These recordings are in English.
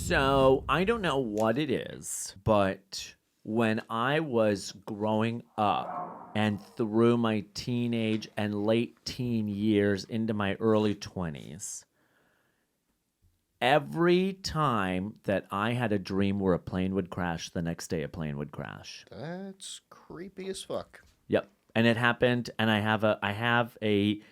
So I don't know what it is, but when I was growing up and through my teenage and late teen years into my early 20s, every time that I had a dream where a plane would crash, the next day a plane would crash. That's creepy as fuck. Yep. And it happened, and I have a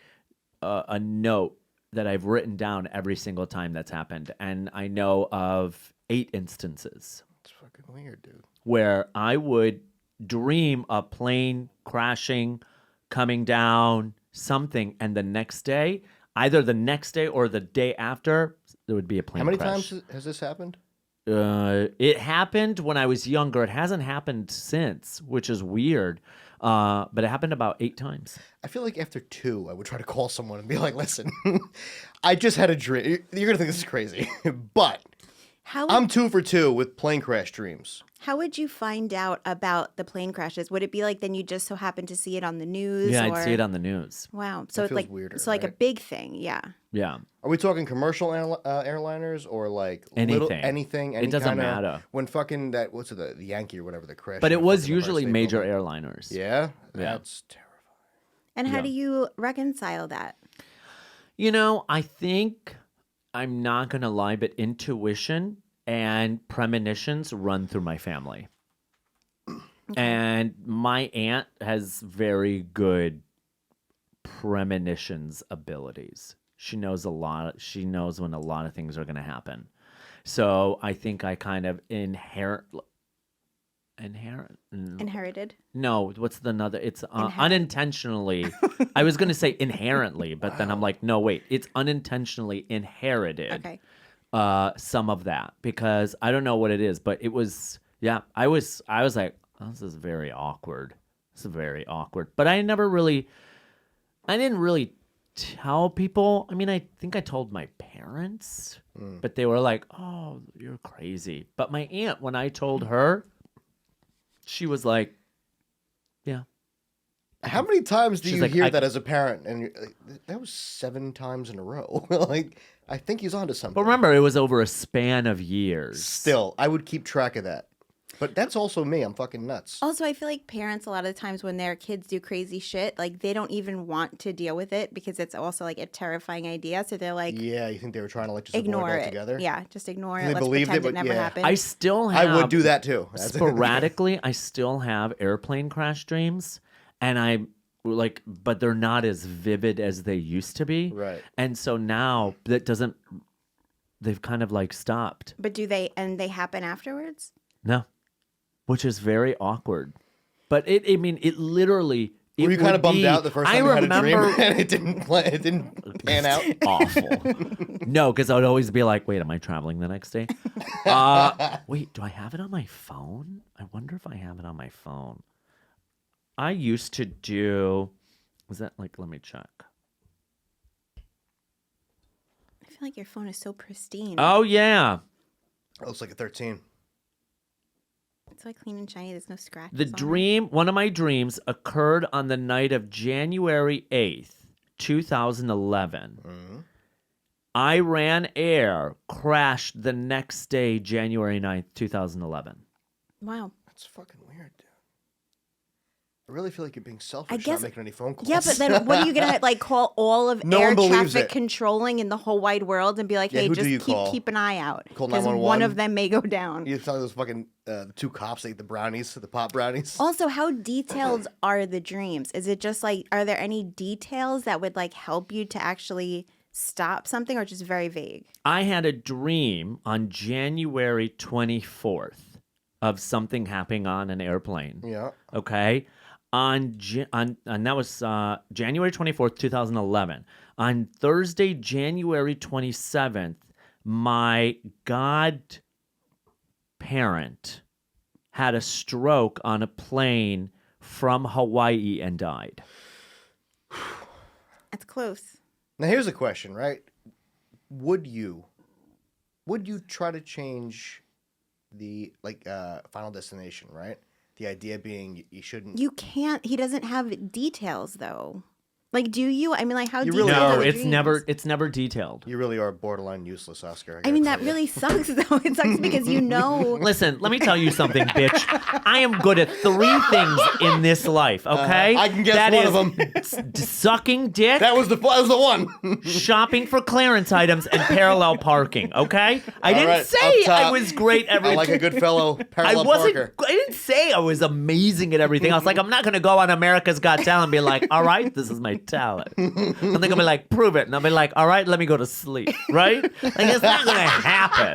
note that I've written down every single time that's happened, and I know of 8 instances. It's fucking weird, dude. Where I would dream a plane crashing, coming down, something, and the next day, either the next day or the day after, there would be a plane crash. How many times has this happened? It happened when I was younger. It hasn't happened since, which is weird. But it happened about 8 times. I feel like after 2, I would try to call someone and be like, listen, I just had a dream. You're going to think this is crazy, but I'm 2 for 2 with plane crash dreams. How would you find out about the plane crashes? Would it be like then you just so happen to see it on the news? Yeah, I'd see it on the news. Wow. So That it's feels like weirder, like a right? big thing, yeah. Yeah. Are we talking commercial airliners or like Anything. Any It doesn't kinda, matter. When fucking that, what's it, the Yankee or whatever, the crash. But it was usually major airliners. Yeah? That's terrifying. And how do you reconcile that? You know, I think, I'm not going to lie, but intuition and premonitions run through my family. And my aunt has very good premonitions abilities. She knows a lot. She knows when a lot of things are going to happen. So I think I kind of inherited. No, what's the another? It's unintentionally. I was going to say inherently, but then I'm like, no, wait. It's unintentionally inherited. Okay. Some of that, because I don't know what it is, but it was. Yeah, I was like, oh, this is very awkward. This is very awkward. But I didn't really tell people. I mean, I think I told my parents, but they were like, oh, you're crazy. But my aunt, when I told her, she was like, yeah. How many times do She's you like, hear that as a parent? And you're like, that was 7 times in a row. Like, I think he's onto something. But remember, it was over a span of years. Still, I would keep track of that. But that's also me. I'm fucking nuts. Also, I feel like parents, a lot of the times when their kids do crazy shit, like they don't even want to deal with it because it's also like a terrifying idea. So they're like, yeah, you think they were trying to like just ignore avoid it it altogether? Yeah, just ignore They it. Let's believed pretend it, it but never yeah. happened. I still have. I would do that too. Sporadically, I still have airplane crash dreams, and I like, but they're not as vivid as they used to be. Right. And so now that doesn't. They've kind of like stopped. But do they happen afterwards? No. Which is very awkward. But it literally. Were you kind of bummed out the first time you had a dream and it didn't pan out? Awful. No, because I would always be like, wait, am I traveling the next day? Wait, do I have it on my phone? I wonder if I have it on my phone. I used to do. Was that like? Let me check. I feel like your phone is so pristine. Oh yeah. It looks like a 13. It's like clean and shiny. There's no scratches. The dream, one of my dreams, occurred on the night of January 8th, 2011. Mm-hmm. Iran Air crashed the next day, January 9th, 2011. Wow. That's fucking weird, dude. I really feel like you're being selfish, I guess, not making any phone calls. Yeah, but then what are you gonna like call all of No air one believes traffic it. controlling in the whole wide world and be like, Yeah, hey, who do you just call? keep an eye out Call because 911? one of them may go down. You saw those fucking the 2 cops that eat the brownies, the pop brownies. Also, how detailed are the dreams? Is it just like, are there any details that would like help you to actually stop something, or just very vague? I had a dream on January 24th of something happening on an airplane. Yeah. Okay. And that was January 24th, 2011. On Thursday, January 27th, my godparent had a stroke on a plane from Hawaii and died. That's close. Now here's a question, right? Would you try to change the Final Destination, right? The idea being you shouldn't. You can't. He doesn't have details though. Like, do you? I mean, like, how You detailed really are No, the it's dreams? it's never detailed. You really are borderline useless, Oscar. I mean, that gotta tell you. really sucks, though. It sucks because you know. Listen, let me tell you something, bitch. I am good at 3 things in this life, okay? I can guess one of them. Sucking dick, That was the one. shopping for clearance items, and parallel parking, okay? I didn't right, say up top. I was great at I like a good fellow parallel parker. I didn't say I was amazing at everything else. Like, I'm not going to go on America's Got Talent and be like, all right, this is my talent. And they're going to be like, prove it. And I'll be like, all right, let me go to sleep, right? Like, it's not going to happen.